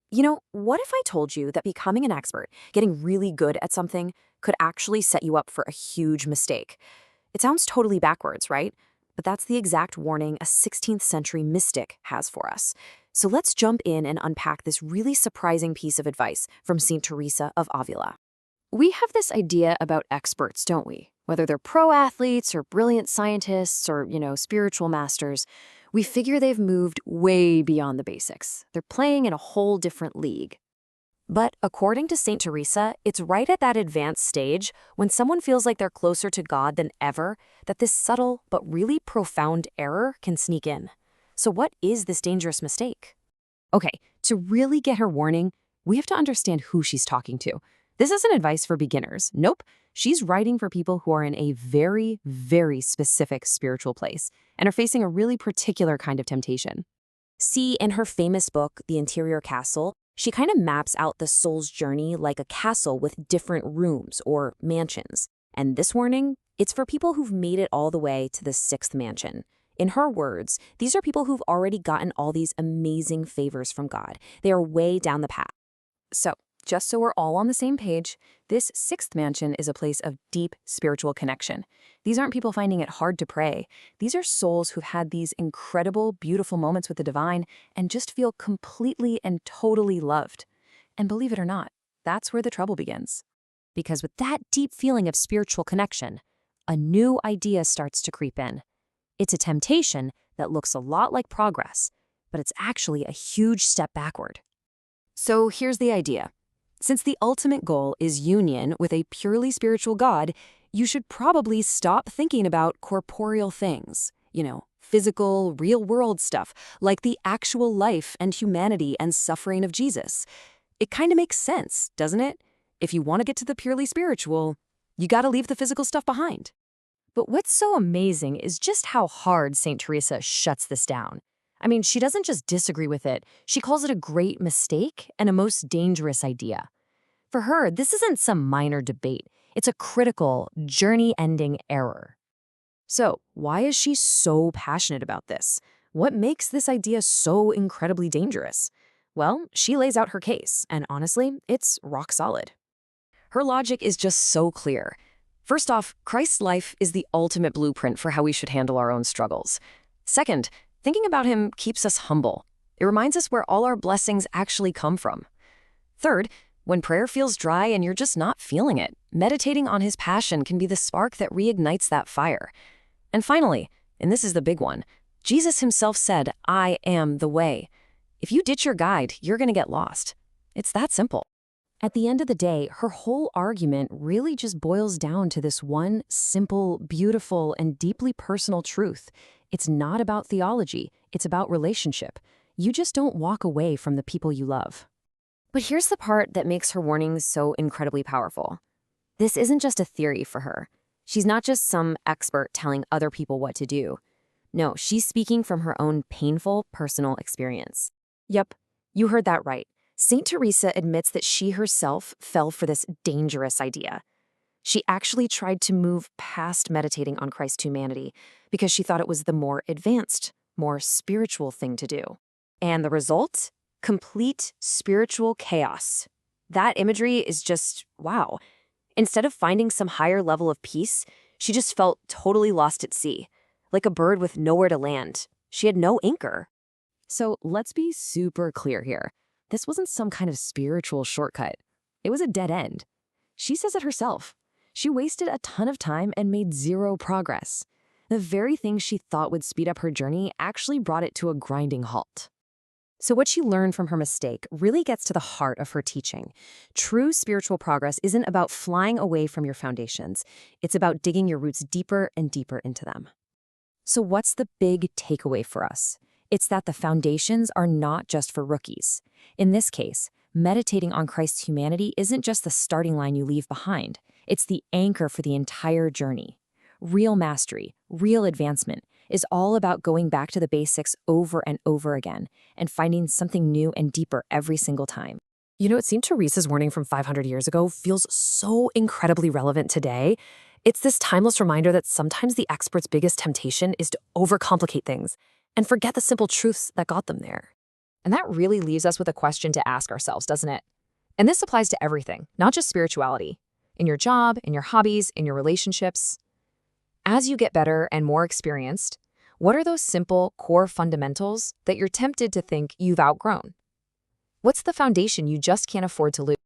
What if I told you that becoming an expert, getting really good at something, could actually set you up for a huge mistake? It sounds totally backwards, right? But that's the exact warning a 16th century mystic has for us. So let's jump in and unpack this really surprising piece of advice from St. Teresa of Avila. We have this idea about experts, don't we? Whether they're pro athletes or brilliant scientists or, spiritual masters, we figure they've moved way beyond the basics. They're playing in a whole different league. But according to St. Teresa, it's right at that advanced stage when someone feels like they're closer to God than ever that this subtle but really profound error can sneak in. So what is this dangerous mistake? Okay, to really get her warning, we have to understand who she's talking to. This isn't advice for beginners. Nope. She's writing for people who are in a very, very specific spiritual place and are facing a really particular kind of temptation. See, in her famous book, The Interior Castle, she kind of maps out the soul's journey like a castle with different rooms or mansions. And this warning, it's for people who've made it all the way to the sixth mansion. In her words, these are people who've already gotten all these amazing favors from God. They are way down the path. So, just so we're all on the same page, this sixth mansion is a place of deep spiritual connection. These aren't people finding it hard to pray. These are souls who've had these incredible, beautiful moments with the divine and just feel completely and totally loved. And believe it or not, that's where the trouble begins. Because with that deep feeling of spiritual connection, a new idea starts to creep in. It's a temptation that looks a lot like progress, but it's actually a huge step backward. So here's the idea. Since the ultimate goal is union with a purely spiritual God, you should probably stop thinking about corporeal things, physical, real-world stuff, like the actual life and humanity and suffering of Jesus. It kind of makes sense, doesn't it? If you want to get to the purely spiritual, you got to leave the physical stuff behind. But what's so amazing is just how hard St. Teresa shuts this down. I mean, she doesn't just disagree with it, she calls it a great mistake and a most dangerous idea. For her, this isn't some minor debate. It's a critical, journey-ending error. So, why is she so passionate about this? What makes this idea so incredibly dangerous? Well, she lays out her case, and honestly, it's rock solid. Her logic is just so clear. First off, Christ's life is the ultimate blueprint for how we should handle our own struggles. Second, thinking about him keeps us humble. It reminds us where all our blessings actually come from. Third, when prayer feels dry and you're just not feeling it, meditating on his passion can be the spark that reignites that fire. And finally, and this is the big one, Jesus himself said, "I am the way." If you ditch your guide, you're going to get lost. It's that simple. At the end of the day, her whole argument really just boils down to this one simple, beautiful, and deeply personal truth. It's not about theology, it's about relationship. You just don't walk away from the people you love. But here's the part that makes her warnings so incredibly powerful. This isn't just a theory for her. She's not just some expert telling other people what to do. No, she's speaking from her own painful personal experience. Yep, you heard that right. St. Teresa admits that she herself fell for this dangerous idea. She actually tried to move past meditating on Christ's humanity because she thought it was the more advanced, more spiritual thing to do. And the result? Complete spiritual chaos. That imagery is just, wow. Instead of finding some higher level of peace, she just felt totally lost at sea, like a bird with nowhere to land. She had no anchor. So let's be super clear here. This wasn't some kind of spiritual shortcut. It was a dead end. She says it herself. She wasted a ton of time and made zero progress. The very thing she thought would speed up her journey actually brought it to a grinding halt. So what she learned from her mistake really gets to the heart of her teaching. True spiritual progress isn't about flying away from your foundations. It's about digging your roots deeper and deeper into them. So what's the big takeaway for us? It's that the foundations are not just for rookies. In this case, meditating on Christ's humanity isn't just the starting line you leave behind. It's the anchor for the entire journey. Real mastery, real advancement, is all about going back to the basics over and over again and finding something new and deeper every single time. It seemed Teresa's warning from 500 years ago feels so incredibly relevant today. It's this timeless reminder that sometimes the expert's biggest temptation is to overcomplicate things and forget the simple truths that got them there. And that really leaves us with a question to ask ourselves, doesn't it? And this applies to everything, not just spirituality. In your job, in your hobbies, in your relationships. As you get better and more experienced, what are those simple, core fundamentals that you're tempted to think you've outgrown? What's the foundation you just can't afford to lose?